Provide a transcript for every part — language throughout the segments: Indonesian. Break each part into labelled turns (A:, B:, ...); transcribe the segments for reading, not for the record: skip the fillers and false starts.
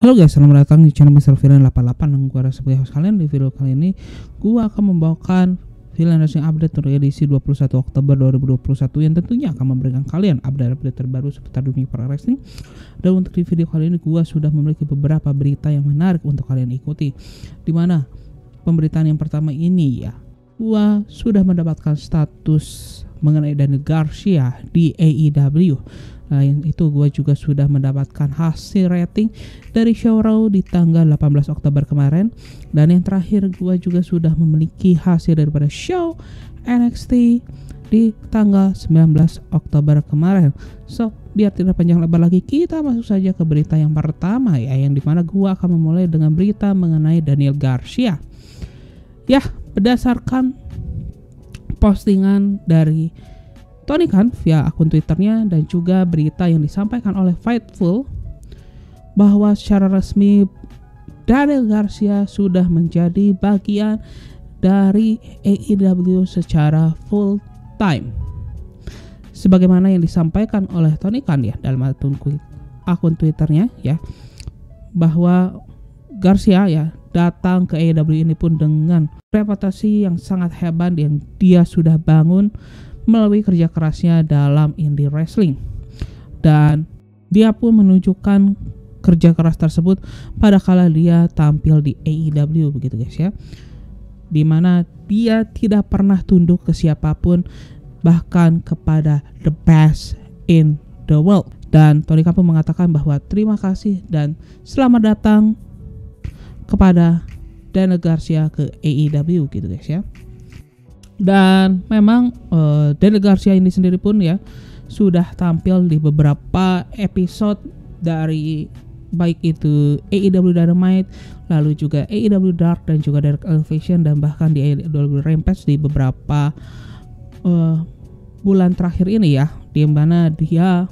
A: Halo guys, selamat datang di channel Mr. Villain 88 yang gue rasa sebagai host kalian. Di video kali ini gue akan membawakan Villain Wrestling Update untuk edisi 21 Oktober 2021 yang tentunya akan memberikan kalian update-update terbaru seputar dunia para wrestling. Dan untuk di video kali ini gue sudah memiliki beberapa berita yang menarik untuk kalian ikuti. Dimana pemberitaan yang pertama ini ya, gue sudah mendapatkan status mengenai Daniel Garcia di AEW. Lain itu gue juga sudah mendapatkan hasil rating dari show Raw di tanggal 18 Oktober kemarin. Dan yang terakhir gue juga sudah memiliki hasil daripada show NXT di tanggal 19 Oktober kemarin. So biar tidak panjang lebar lagi, kita masuk saja ke berita yang pertama ya, yang dimana gue akan memulai dengan berita mengenai Daniel Garcia. Ya, berdasarkan postingan dari Tony Khan via akun Twitternya dan juga berita yang disampaikan oleh Fightful bahwa secara resmi Daniel Garcia sudah menjadi bagian dari AEW secara full time. Sebagaimana yang disampaikan oleh Tony Khan ya dalam akun Twitternya ya, bahwa Garcia ya datang ke AEW ini pun dengan reputasi yang sangat hebat yang dia sudah bangun melalui kerja kerasnya dalam indie wrestling, dan dia pun menunjukkan kerja keras tersebut pada kala dia tampil di AEW begitu guys ya, dimana dia tidak pernah tunduk ke siapapun, bahkan kepada the best in the world. Dan Tony Khan pun mengatakan bahwa terima kasih dan selamat datang kepada Daniel Garcia ke AEW gitu guys ya. Dan memang Daniel Garcia ini sendiri pun ya sudah tampil di beberapa episode dari baik itu AEW Dynamite, lalu juga AEW Dark dan juga Dark Elevation, dan bahkan di AEW Rampage di beberapa bulan terakhir ini ya, di mana dia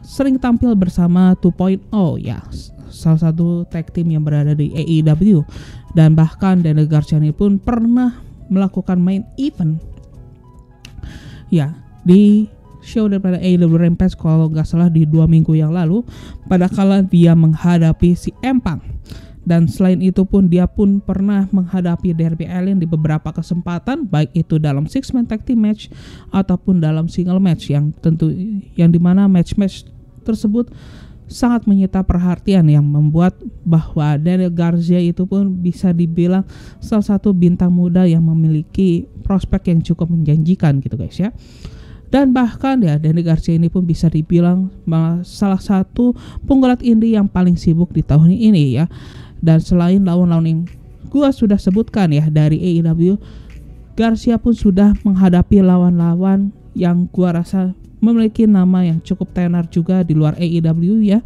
A: sering tampil bersama 2.0 ya, salah satu tag team yang berada di AEW. Dan bahkan Daniel Garcia ini pun pernah melakukan main event ya di show daripada AEW Rampage kalau nggak salah di 2 minggu yang lalu, pada kala dia menghadapi si Empang. Dan selain itu pun dia pun pernah menghadapi Darby Allin di beberapa kesempatan, baik itu dalam 6-man tag team match ataupun dalam single match, yang tentu yang dimana match tersebut sangat menyita perhatian, yang membuat bahwa Daniel Garcia itu pun bisa dibilang salah satu bintang muda yang memiliki prospek yang cukup menjanjikan gitu guys ya. Dan bahkan ya Daniel Garcia ini pun bisa dibilang salah satu penggulat indie yang paling sibuk di tahun ini ya. Dan selain lawan-lawan yang gua sudah sebutkan ya dari AEW, Garcia pun sudah menghadapi lawan-lawan yang gua rasa memiliki nama yang cukup tenar juga di luar AEW ya.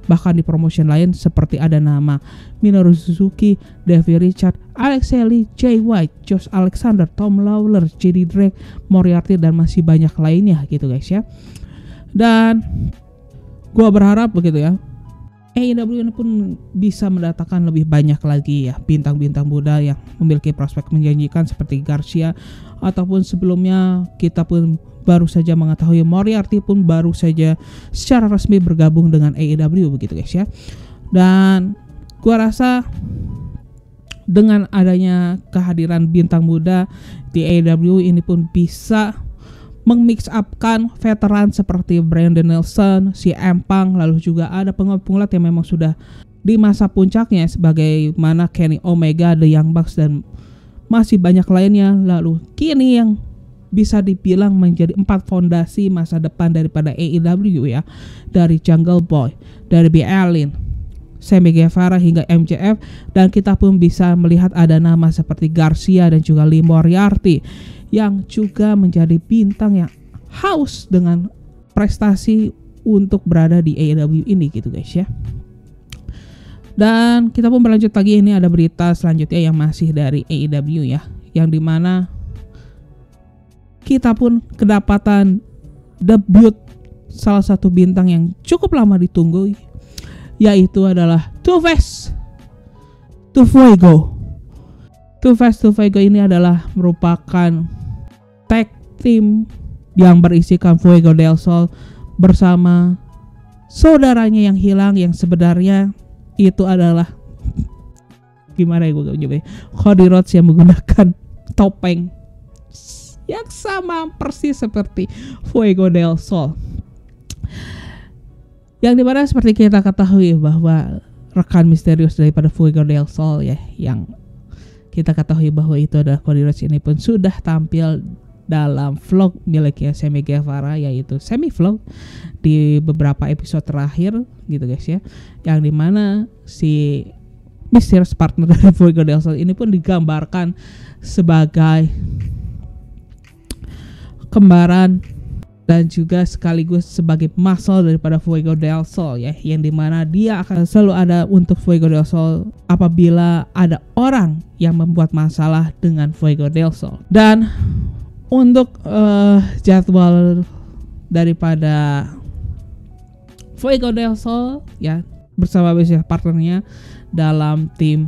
A: Bahkan di promotion lain seperti ada nama Minoru Suzuki, Davey Richard, Alex Shelley, Jay White, Josh Alexander, Tom Lawler, JD Drake, Moriarty, dan masih banyak lainnya gitu guys ya. Dan gua berharap begitu ya, AEW ini pun bisa mendatangkan lebih banyak lagi ya bintang-bintang muda yang memiliki prospek menjanjikan seperti Garcia, ataupun sebelumnya kita pun baru saja mengetahui Moriarty pun baru saja secara resmi bergabung dengan AEW begitu guys ya. Dan gua rasa dengan adanya kehadiran bintang muda di AEW ini pun bisa meng-mix upkan veteran seperti Bryan Danielson, si Empang, lalu juga ada penguat yang memang sudah di masa puncaknya sebagaimana Kenny Omega, The Young Bucks, dan masih banyak lainnya. Lalu kini yang bisa dibilang menjadi 4 fondasi masa depan daripada AEW ya, dari Jungle Boy, dari Darby Allin, Sammy Guevara hingga MJF, dan kita pun bisa melihat ada nama seperti Garcia dan juga Lee Moriarty yang juga menjadi bintang yang haus dengan prestasi untuk berada di AEW ini gitu guys ya. Dan kita pun berlanjut lagi, ini ada berita selanjutnya yang masih dari AEW ya, yang dimana kita pun kedapatan debut salah satu bintang yang cukup lama ditunggu, yaitu adalah Two-Face Fuego ini adalah merupakan tag team yang berisikan Fuego del Sol bersama saudaranya yang hilang, yang sebenarnya itu adalah gimana ya gue nyebutnya, Cody Rhodes yang menggunakan topeng yang sama persis seperti Fuego del Sol. Yang dimana seperti kita ketahui bahwa rekan misterius daripada Fuego del Sol ya, yang kita ketahui bahwa itu adalah Cody Rhodes, ini pun sudah tampil dalam vlog miliknya Sammy Guevara, yaitu Sammy Vlog, di beberapa episode terakhir gitu guys ya, yang dimana si mysterious partner dari Fuego del Sol ini pun digambarkan sebagai kembaran dan juga sekaligus sebagai muscle daripada Fuego del Sol ya, yang dimana dia akan selalu ada untuk Fuego del Sol apabila ada orang yang membuat masalah dengan Fuego del Sol. Dan untuk jadwal daripada Fuego del Sol ya bersama bisnis partnernya dalam tim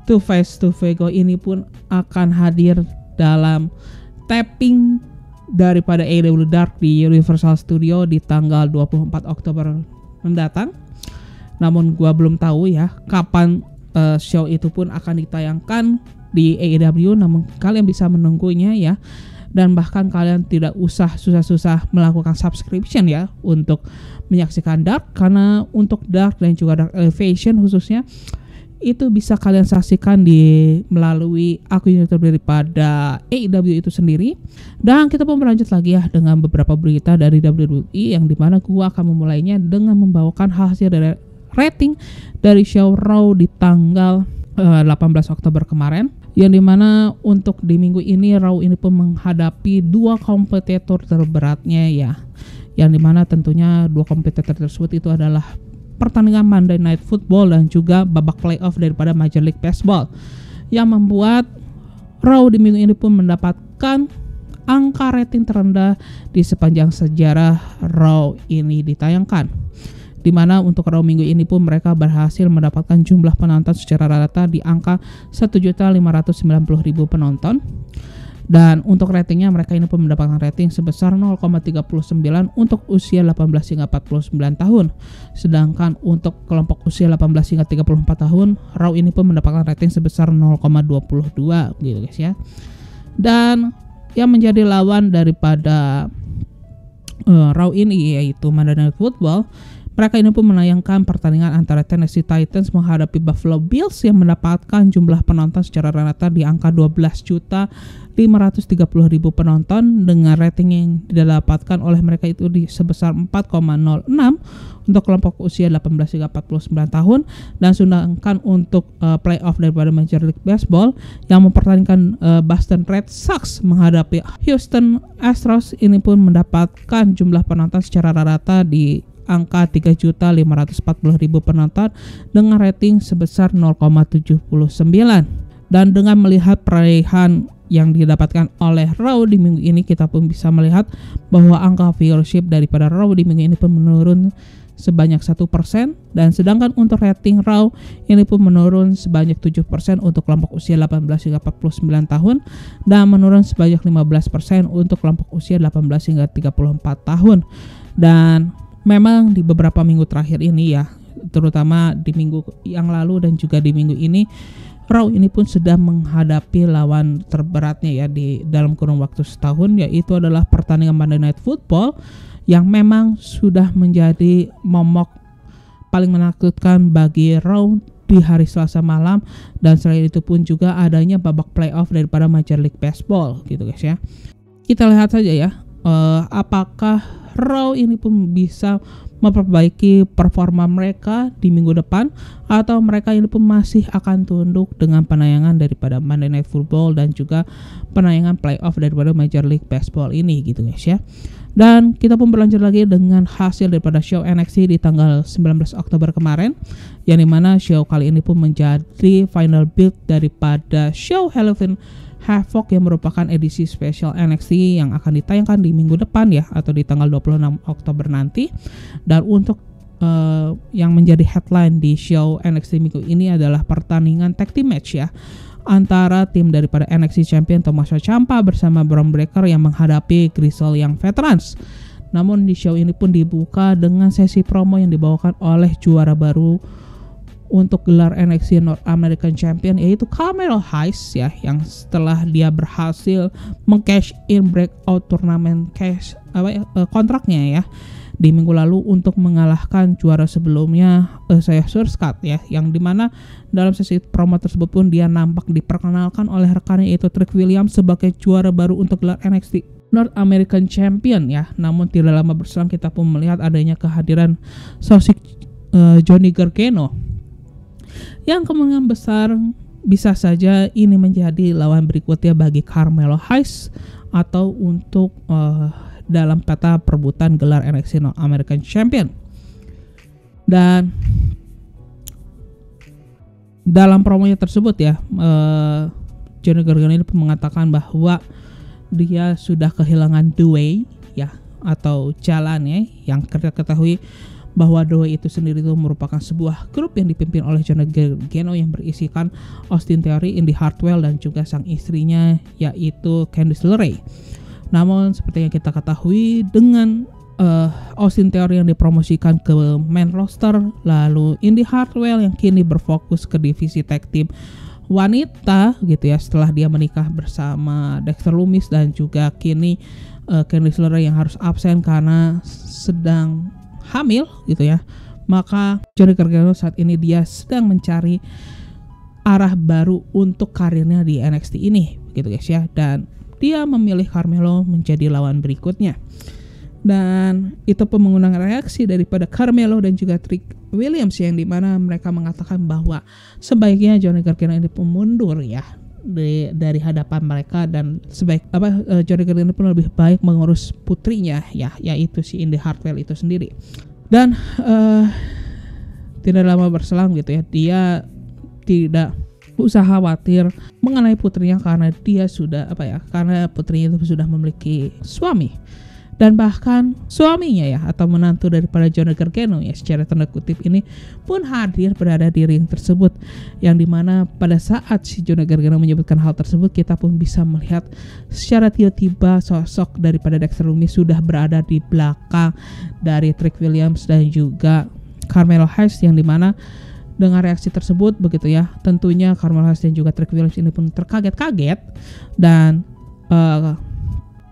A: Two Face to Fuego ini pun akan hadir dalam tapping daripada AEW Dark di Universal Studio di tanggal 24 Oktober mendatang. Namun gua belum tahu ya kapan show itu pun akan ditayangkan di AEW, namun kalian bisa menunggunya ya. Dan bahkan kalian tidak usah susah-susah melakukan subscription ya untuk menyaksikan Dark, karena untuk Dark dan juga Dark Elevation khususnya itu bisa kalian saksikan melalui akun YouTube daripada AEW itu sendiri. Dan kita pun berlanjut lagi ya dengan beberapa berita dari WWE, yang dimana gua akan memulainya dengan membawakan hasil dari rating dari show Raw di tanggal 18 Oktober kemarin, yang dimana untuk di minggu ini Raw ini pun menghadapi dua kompetitor terberatnya ya, yang dimana tentunya dua kompetitor tersebut itu adalah pertandingan Monday Night Football dan juga babak playoff daripada Major League Baseball, yang membuat Raw di minggu ini pun mendapatkan angka rating terendah di sepanjang sejarah Raw ini ditayangkan, di mana untuk Raw minggu ini pun mereka berhasil mendapatkan jumlah penonton secara rata di angka 1.590.000 penonton. Dan untuk ratingnya mereka ini pun mendapatkan rating sebesar 0,39 untuk usia 18 hingga 49 tahun. Sedangkan untuk kelompok usia 18 hingga 34 tahun, Raw ini pun mendapatkan rating sebesar 0,22 gitu guys ya. Dan yang menjadi lawan daripada Raw ini yaitu Monday Night Football, mereka ini pun menayangkan pertandingan antara Tennessee Titans menghadapi Buffalo Bills yang mendapatkan jumlah penonton secara rata di angka 12.530.000 penonton dengan rating yang didapatkan oleh mereka itu di sebesar 4,06 untuk kelompok usia 18 hingga 49 tahun. Dan sedangkan untuk playoff daripada Major League Baseball yang mempertandingkan Boston Red Sox menghadapi Houston Astros ini pun mendapatkan jumlah penonton secara rata di angka 3.540.000 penonton dengan rating sebesar 0,79. Dan dengan melihat perolehan yang didapatkan oleh Raw di minggu ini, kita pun bisa melihat bahwa angka viewership daripada Raw di minggu ini pun menurun sebanyak 1%, dan sedangkan untuk rating Raw ini pun menurun sebanyak 7% untuk kelompok usia 18 hingga 49 tahun dan menurun sebanyak 15% untuk kelompok usia 18 hingga 34 tahun. Dan memang di beberapa minggu terakhir ini ya, terutama di minggu yang lalu dan juga di minggu ini, Raw ini pun sedang menghadapi lawan terberatnya ya di dalam kurun waktu setahun, yaitu adalah pertandingan Monday Night Football yang memang sudah menjadi momok paling menakutkan bagi Raw di hari Selasa malam. Dan selain itu pun juga adanya babak playoff daripada Major League Baseball gitu guys ya. Kita lihat saja ya apakah Raw ini pun bisa memperbaiki performa mereka di minggu depan, atau mereka ini pun masih akan tunduk dengan penayangan daripada Monday Night Football dan juga penayangan playoff daripada Major League Baseball ini gitu guys ya. Dan kita pun berlanjut lagi dengan hasil daripada show NXT di tanggal 19 Oktober kemarin, yang dimana show kali ini pun menjadi final build daripada show Halloween Havoc yang merupakan edisi spesial NXT yang akan ditayangkan di minggu depan ya, atau di tanggal 26 Oktober nanti. Dan untuk yang menjadi headline di show NXT minggu ini adalah pertandingan tag team match ya, antara tim daripada NXT Champion Tommaso Ciampa bersama Bron Breakker yang menghadapi Grizzled Young Veterans. Namun di show ini pun dibuka dengan sesi promo yang dibawakan oleh juara baru untuk gelar NXT North American Champion, yaitu Carmelo Hayes ya, yang setelah dia berhasil meng-cash in breakout turnamen kontraknya ya di minggu lalu untuk mengalahkan juara sebelumnya Isaiah Scott ya, yang dimana dalam sesi promo tersebut pun dia nampak diperkenalkan oleh rekannya yaitu Trick Williams sebagai juara baru untuk gelar NXT North American Champion ya. Namun tidak lama berselang kita pun melihat adanya kehadiran sosok Johnny Gargano yang kemungkinan besar bisa saja ini menjadi lawan berikutnya bagi Carmelo Hayes atau untuk dalam peta perebutan gelar NXT North American Champion. Dan dalam promonya tersebut ya, Johnny Gargano ini mengatakan bahwa dia sudah kehilangan the way ya, atau jalan ya, yang kita ketahui bahwa The Way itu sendiri itu merupakan sebuah grup yang dipimpin oleh Johnny Gargano yang berisikan Austin Theory, Indy Hartwell dan juga sang istrinya yaitu Candice LeRae. Namun seperti yang kita ketahui dengan Austin Theory yang dipromosikan ke main roster, lalu Indy Hartwell yang kini berfokus ke divisi tag team wanita gitu ya, setelah dia menikah bersama Dexter Lumis, dan juga kini Candice LeRae yang harus absen karena sedang hamil gitu ya. Maka Johnny Gargano saat ini dia sedang mencari arah baru untuk karirnya di NXT ini gitu guys ya, dan dia memilih Carmelo menjadi lawan berikutnya. Dan itu pun mengundang reaksi daripada Carmelo dan juga Trick Williams, yang dimana mereka mengatakan bahwa sebaiknya Johnny Gargano ini pun mundur ya dari hadapan mereka, dan Johnny Gargano pun lebih baik mengurus putrinya ya, yaitu si Indy Hartwell itu sendiri. Dan tidak lama berselang gitu ya, dia tidak usah khawatir mengenai putrinya karena dia sudah karena putrinya itu sudah memiliki suami, dan bahkan suaminya ya atau menantu daripada Johnny Gargano ya secara tanda kutip ini pun hadir berada di ring tersebut, yang dimana pada saat si Johnny Gargano menyebutkan hal tersebut, kita pun bisa melihat secara tiba-tiba sosok daripada Dexter Lumis sudah berada di belakang dari Trick Williams dan juga Carmelo Hayes, yang dimana dengan reaksi tersebut begitu ya, tentunya Carmelo Hayes dan juga Trick Williams ini pun terkaget-kaget, dan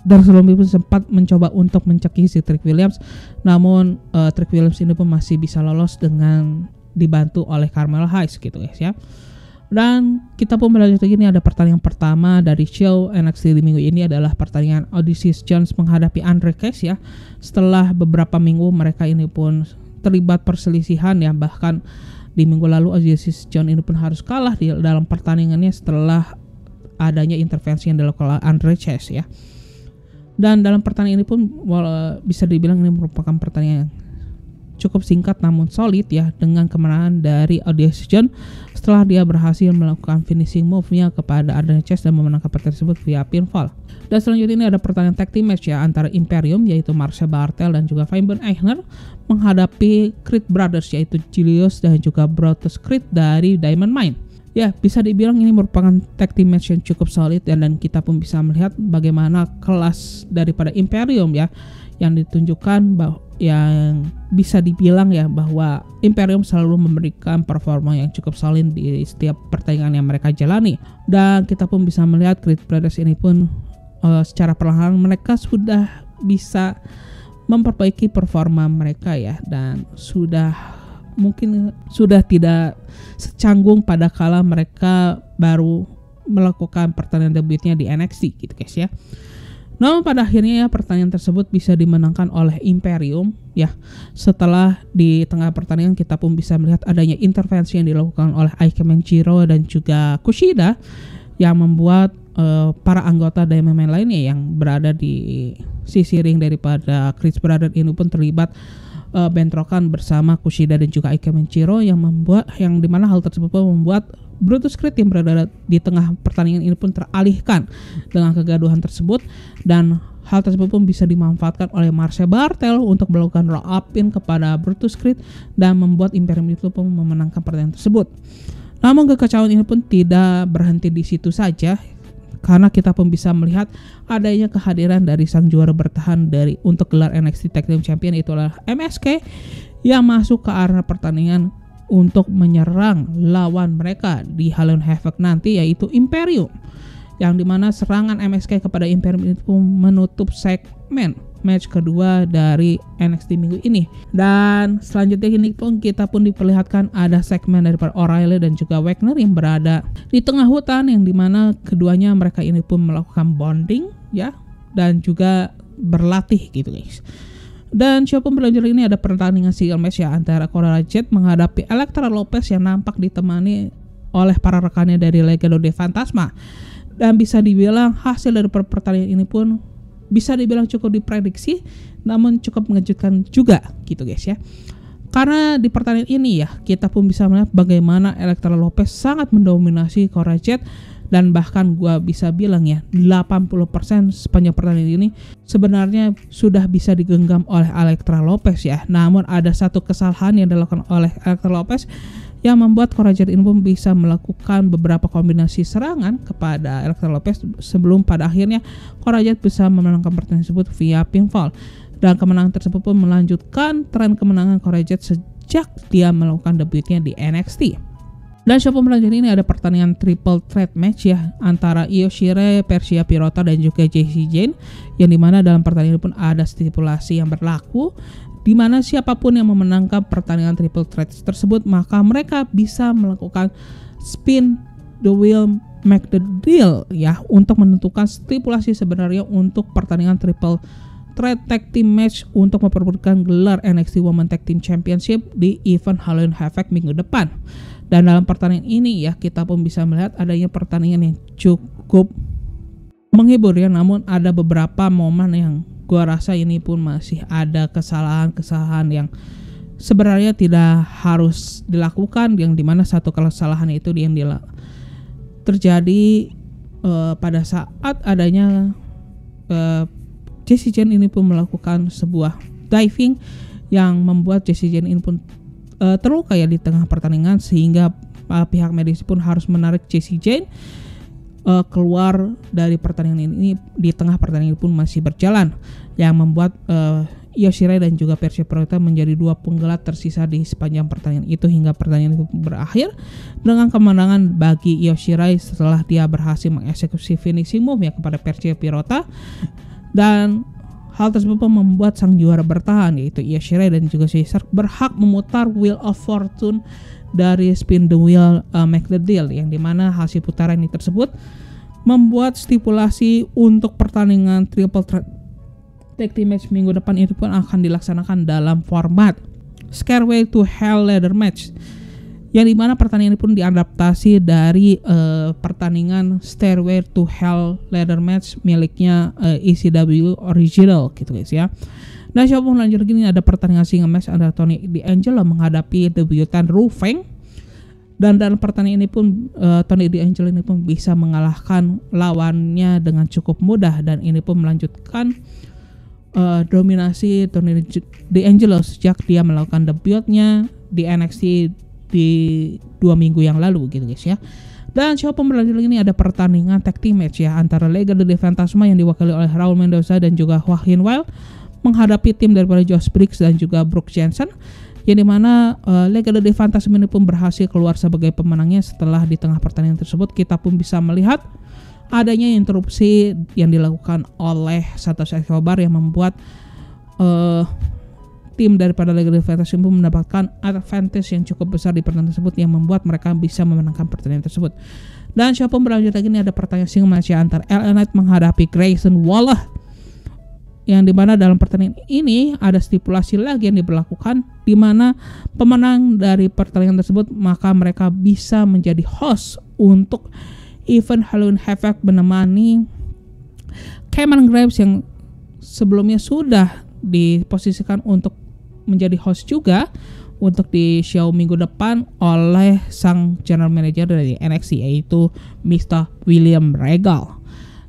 A: Dexter Lumis pun sempat mencoba untuk mencekik si Trick Williams, namun Trick Williams ini pun masih bisa lolos dengan dibantu oleh Carmelo Hayes gitu guys ya. Dan kita pun melanjutkan, ini ada pertandingan pertama dari show NXT di minggu ini adalah pertandingan Odysseus Jones menghadapi Andre Case ya. Setelah beberapa minggu mereka ini pun terlibat perselisihan ya, bahkan di minggu lalu Odysseus Jones ini pun harus kalah di dalam pertandingannya setelah adanya intervensi yang dilakukan oleh Andre Chase ya. Dan dalam pertandingan ini pun bisa dibilang ini merupakan pertandingan yang cukup singkat namun solid ya, dengan kemenangan dari Odysseus Jones setelah dia berhasil melakukan finishing move-nya kepada Andre Chase dan memenangkan pertandingan tersebut via pinfall. Dan selanjutnya ini ada pertandingan tag team match ya antara Imperium yaitu Marsha Bartel dan juga Fabian Aichner menghadapi Creed Brothers yaitu Julius dan juga Brutus Creed dari Diamond Mine. Ya, bisa dibilang ini merupakan tag team match yang cukup solid dan kita pun bisa melihat bagaimana kelas daripada Imperium ya, yang ditunjukkan bahwa yang bisa dibilang ya bahwa Imperium selalu memberikan performa yang cukup solid di setiap pertandingan yang mereka jalani. Dan kita pun bisa melihat Creed Brothers ini pun secara perlahan mereka sudah bisa memperbaiki performa mereka ya, dan mungkin sudah tidak secanggung pada kala mereka baru melakukan pertandingan debutnya di NXT gitu guys ya. Namun pada akhirnya ya pertandingan tersebut bisa dimenangkan oleh Imperium ya, setelah di tengah pertandingan kita pun bisa melihat adanya intervensi yang dilakukan oleh Ikemen Jiro dan juga Kushida yang membuat para anggota Diamond Mine lainnya yang berada di sisi ring daripada Creed Brothers ini pun terlibat bentrokan bersama Kushida dan juga Ikemen Jiro, yang dimana hal tersebut pun membuat Brutus Creed yang berada di tengah pertandingan ini pun teralihkan dengan kegaduhan tersebut, dan hal tersebut pun bisa dimanfaatkan oleh Marsha Bartel untuk melakukan roll up pin kepada Brutus Creed dan membuat Imperium itu pun memenangkan pertandingan tersebut. Namun kekacauan ini pun tidak berhenti di situ saja, karena kita pun bisa melihat adanya kehadiran dari sang juara bertahan untuk gelar NXT Tag Team Champion, itulah MSK, yang masuk ke arena pertandingan untuk menyerang lawan mereka di Halloween Havoc nanti, yaitu Imperium, yang dimana serangan MSK kepada Imperium itu menutup segmen match kedua dari NXT minggu ini. Dan selanjutnya ini pun kita pun diperlihatkan ada segmen daripada O'Reilly dan juga Wagner yang berada di tengah hutan, yang dimana keduanya mereka ini pun melakukan bonding ya, dan juga berlatih gitu guys. Dan show pun berlanjut ini ada pertandingan single match ya antara Cora Jade menghadapi Elektra Lopez yang nampak ditemani oleh para rekannya dari Legado del Fantasma. Dan bisa dibilang hasil dari pertandingan ini pun bisa dibilang cukup diprediksi, namun cukup mengejutkan juga gitu guys ya. Karena di pertandingan ini ya kita pun bisa melihat bagaimana Elektra Lopez sangat mendominasi Cora Jade, dan bahkan gua bisa bilang ya 80% sepanjang pertandingan ini sebenarnya sudah bisa digenggam oleh Elektra Lopez ya. Namun ada satu kesalahan yang dilakukan oleh Elektra Lopez yang membuat Cora Jade ini pun bisa melakukan beberapa kombinasi serangan kepada Elektra Lopez sebelum pada akhirnya Cora Jade bisa memenangkan pertandingan tersebut via pinfall. Dan kemenangan tersebut pun melanjutkan tren kemenangan Cora Jade sejak dia melakukan debutnya di NXT. Dan show berlanjut ini ada pertandingan triple threat match ya antara Io Shirai, Persia Pirotta dan juga Jacy Jayne, yang dimana dalam pertandingan ini pun ada stipulasi yang berlaku di mana siapapun yang memenangkan pertandingan triple threat tersebut maka mereka bisa melakukan spin the wheel make the deal ya, untuk menentukan stipulasi sebenarnya untuk pertandingan triple threat tag team match untuk memperebutkan gelar NXT Women Tag Team Championship di event Halloween Havoc minggu depan. Dan dalam pertandingan ini ya kita pun bisa melihat adanya pertandingan yang cukup menghibur ya, namun ada beberapa momen yang gua rasa ini pun masih ada kesalahan-kesalahan yang sebenarnya tidak harus dilakukan, yang dimana satu kesalahan itu yang terjadi pada saat adanya Jacy Jayne ini pun melakukan sebuah diving yang membuat Jacy Jayne ini pun terluka ya di tengah pertandingan, sehingga pihak medis pun harus menarik Jacy Jayne keluar dari pertandingan ini di tengah pertandingan pun masih berjalan, yang membuat Io Shirai dan juga Persia Pirotta menjadi dua penggulat tersisa di sepanjang pertandingan itu hingga pertandingan itu berakhir dengan kemenangan bagi Io Shirai setelah dia berhasil mengeksekusi finishing move ya kepada Persia Pirotta. Dan hal tersebut pun membuat sang juara bertahan yaitu Io Shirai dan juga Caesar berhak memutar Wheel of Fortune dari spin the wheel make the deal, yang dimana hasil putaran ini tersebut membuat stipulasi untuk pertandingan triple threat tag team match minggu depan itu pun akan dilaksanakan dalam format Stairway to Hell ladder match, yang dimana pertandingan ini pun diadaptasi dari pertandingan Stairway to Hell ladder match miliknya ECW original gitu guys ya. Nah, show pun lanjut gini ada pertandingan single match antara Tony D'Angelo menghadapi debutan Ru Feng. Dan dalam pertandingan ini pun Tony D'Angelo ini pun bisa mengalahkan lawannya dengan cukup mudah, dan ini pun melanjutkan dominasi Tony D'Angelo sejak dia melakukan debutnya di NXT di 2 minggu yang lalu gitu guys ya. Dan show pun berlanjut ini ada pertandingan tag team match ya antara Legado del Fantasma yang diwakili oleh Raul Mendoza dan juga Joaquin Wilde menghadapi tim daripada Josh Briggs dan juga Brooke Jensen, yang dimana Legado del Fantasma ini pun berhasil keluar sebagai pemenangnya. Setelah di tengah pertandingan tersebut kita pun bisa melihat adanya interupsi yang dilakukan oleh Santos Escobar yang membuat tim daripada Legado del Fantasma pun mendapatkan advantage yang cukup besar di pertandingan tersebut, yang membuat mereka bisa memenangkan pertandingan tersebut. Dan show pun berlanjut lagi ini ada pertandingan single match antar LA Knight menghadapi Grayson Waller, yang dimana dalam pertandingan ini ada stipulasi lagi yang diberlakukan, dimana pemenang dari pertandingan tersebut maka mereka bisa menjadi host untuk event Halloween Havoc menemani Cameron Grimes yang sebelumnya sudah diposisikan untuk menjadi host juga untuk di show minggu depan oleh sang general manager dari NXT yaitu Mr. William Regal.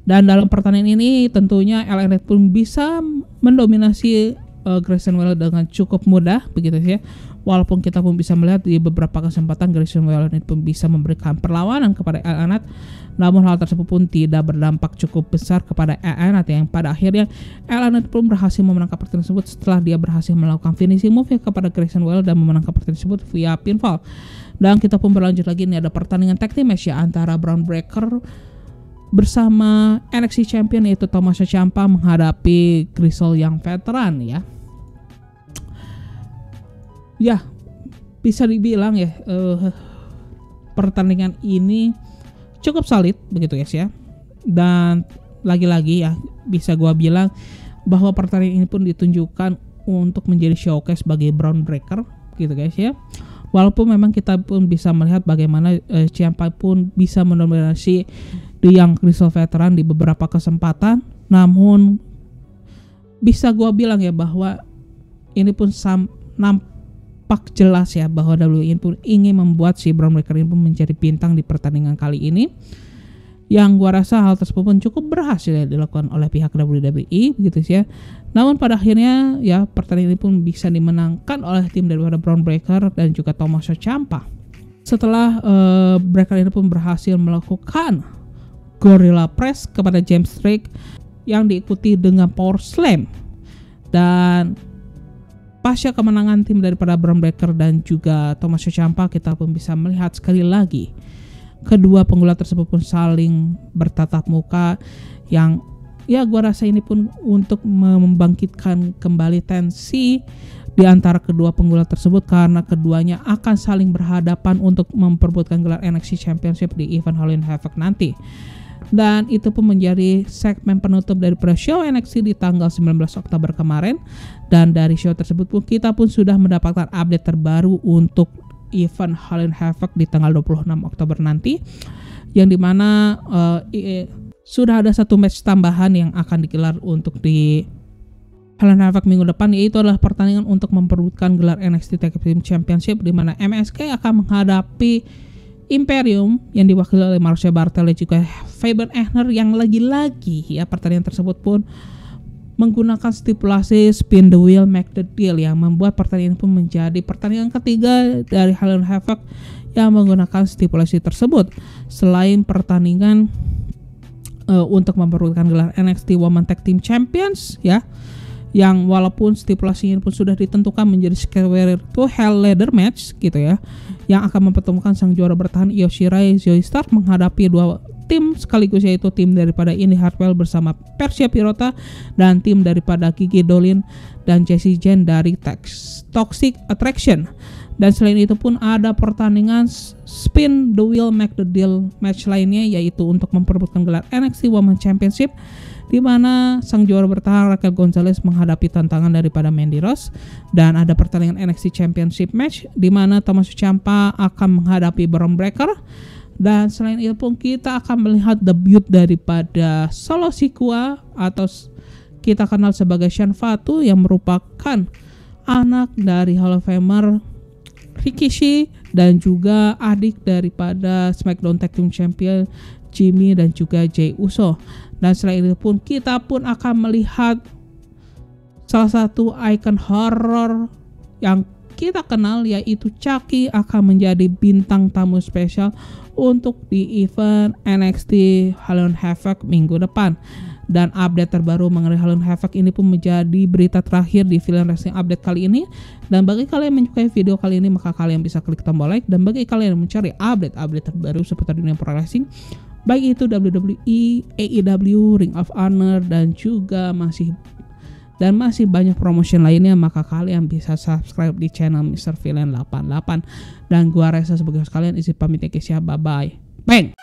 A: Dan dalam pertandingan ini tentunya LA Knight pun bisa mendominasi Grayson Waller dengan cukup mudah begitu ya. Walaupun kita pun bisa melihat di beberapa kesempatan Grayson Waller ini pun bisa memberikan perlawanan kepada LA Knight, namun hal tersebut pun tidak berdampak cukup besar kepada LA Knight yang pada akhirnya LA Knight pun berhasil memenangkan pertandingan tersebut setelah dia berhasil melakukan finishing move kepada Grayson Waller dan memenangkan pertandingan tersebut via pinfall. Dan kita pun berlanjut lagi, ini ada pertandingan tag team match ya antara Bron Breakker bersama NXT Champion yaitu Tommaso Ciampa menghadapi Grizzle yang veteran ya. Ya, bisa dibilang ya pertandingan ini cukup solid begitu guys ya. Dan lagi-lagi ya bisa gua bilang bahwa pertandingan ini pun ditunjukkan untuk menjadi showcase bagi Bron Breakker gitu guys ya. Walaupun memang kita pun bisa melihat bagaimana Ciampa pun bisa mendominasi The Young Grizzle veteran di beberapa kesempatan, namun bisa gua bilang ya bahwa ini pun nampak jelas ya bahwa WWE pun ingin membuat si Bron Breakker ini pun menjadi bintang di pertandingan kali ini. Yang gua rasa hal tersebut pun cukup berhasil ya dilakukan oleh pihak WWE begitu ya. Namun pada akhirnya ya pertandingan ini pun bisa dimenangkan oleh tim daripada Bron Breakker dan juga Tommaso Ciampa. Setelah Breakker ini pun berhasil melakukan Gorilla Press kepada James Drake yang diikuti dengan Power Slam. Dan pasca kemenangan tim daripada Bron Breakker dan juga Tommaso Ciampa, kita pun bisa melihat sekali lagi kedua penggulat tersebut pun saling bertatap muka yang ya gua rasa ini pun untuk membangkitkan kembali tensi di antara kedua penggulat tersebut karena keduanya akan saling berhadapan untuk memperebutkan gelar NXT Championship di event Halloween Havoc nanti. Dan itu pun menjadi segmen penutup dari show NXT di tanggal 19 Oktober kemarin. Dan dari show tersebut pun kita pun sudah mendapatkan update terbaru untuk event Halloween Havoc di tanggal 26 Oktober nanti, yang dimana sudah ada satu match tambahan yang akan digelar untuk di Halloween Havoc minggu depan, yaitu adalah pertandingan untuk memperebutkan gelar NXT Tag Team Championship di mana MSK akan menghadapi Imperium yang diwakili oleh Mauricio Bartel dan juga Fabian Aichner, yang lagi-lagi ya pertandingan tersebut pun menggunakan stipulasi spin the wheel make the deal yang membuat pertandingan pun menjadi pertandingan ketiga dari Halloween Havoc yang menggunakan stipulasi tersebut. Selain pertandingan untuk memperebutkan gelar NXT Women Tag Team Champions ya, yang walaupun stipulasinya pun sudah ditentukan menjadi square to hell ladder match gitu ya, yang akan mempertemukan sang juara bertahan Io Shirai Zoey Stark menghadapi dua tim sekaligus, yaitu tim daripada Indi Hartwell bersama Persia Pirota dan tim daripada Gigi Dolin dan Jessie Jane dari Toxic Attraction. Dan selain itu pun ada pertandingan spin the wheel make the deal match lainnya, yaitu untuk memperebutkan gelar NXT Women's Championship di mana sang juara bertahan Raquel Gonzalez menghadapi tantangan daripada Mandy Rose. Dan ada pertandingan NXT Championship match di mana Tommaso Ciampa akan menghadapi Bron Breakker. Dan selain itu pun kita akan melihat debut daripada Solo Sikoa atau kita kenal sebagai Sean Fatu, yang merupakan anak dari Hall of Famer Rikishi dan juga adik daripada SmackDown Tag Team Champion Jimmy dan juga Jey Uso. Dan selain itu pun kita pun akan melihat salah satu ikon horror yang kita kenal, yaitu Chucky, akan menjadi bintang tamu spesial untuk di event NXT Halloween Havoc minggu depan. Dan update terbaru mengenai Halloween Havoc ini pun menjadi berita terakhir di Villain Wrestling Update kali ini. Dan bagi kalian yang menyukai video kali ini, maka kalian bisa klik tombol like. Dan bagi kalian yang mencari update terbaru seputar dunia pro wrestling, baik itu WWE, AEW, Ring of Honor dan juga masih banyak promotion lainnya, maka kalian bisa subscribe di channel Mr. Villain 88. Dan gua Reza sebagai host kalian izin pamit ya guys ya, bye bye. Bang.